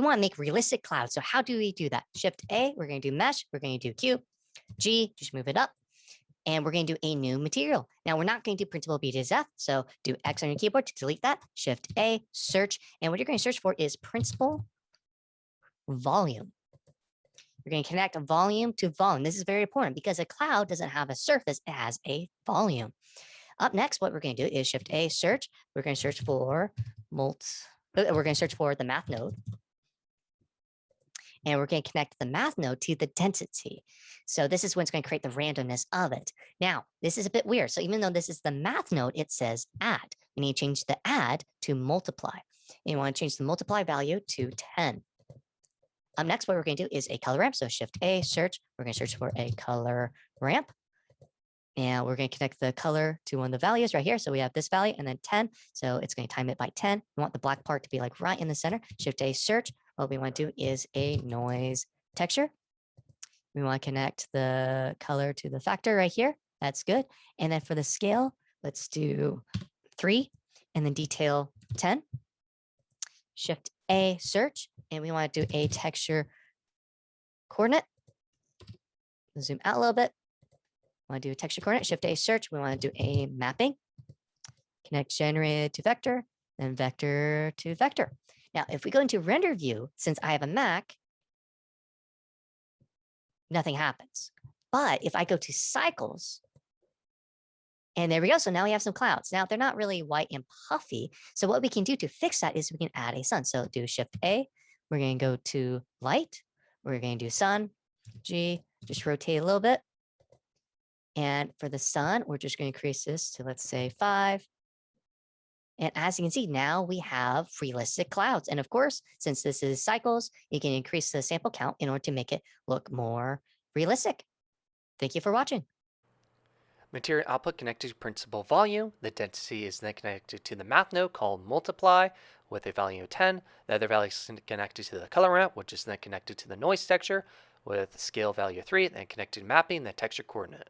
we want to make realistic clouds. So how do we do that? Shift A, we're going to do mesh, we're going to do cube, G, just move it up, and we're going to do a new material. Now we're not going to do printable BJSF, so do X on your keyboard to delete that. Shift A, search, and what you're going to search for is principal volume. You're going to connect a volume to volume. This is very important because a cloud doesn't have a surface, it has a volume. Up next, what we're going to do is Shift A, search. We're going to search for the math node. And we're going to connect the math node to the density. So this is what's going to create the randomness of it. Now, this is a bit weird. So even though this is the math node, it says add. You need to change the add to multiply. And you want to change the multiply value to 10. Up next, what we're going to do is a color ramp. So Shift A, search. We're going to search for a color ramp. And we're going to connect the color to one of the values right here. So we have this value and then 10. So it's going to time it by 10. We want the black part to be like right in the center. Shift A, search. What we want to do is a noise texture. We want to connect the color to the factor right here. That's good. And then for the scale, let's do 3 and then detail 10. Shift A, search. And we want to do a texture coordinate. Zoom out a little bit. We want to do a texture coordinate. Shift A, search. We want to do a mapping. Connect generated to vector, then vector to vector. Now, if we go into render view, since I have a Mac, nothing happens. But if I go to cycles, and there we go. So now we have some clouds. Now they're not really white and puffy. So what we can do to fix that is we can add a sun. So do Shift A. We're going to go to light. We're going to do sun, G, just rotate a little bit. And for the sun, we're just going to increase this to, let's say, 5. And as you can see, now we have realistic clouds. And of course, since this is cycles, you can increase the sample count in order to make it look more realistic. Thank you for watching. Material output connected to principal volume. The density is then connected to the math node called multiply with a value of 10. The other value is connected to the color ramp, which is then connected to the noise texture with scale value 3, then connected to mapping the texture coordinate.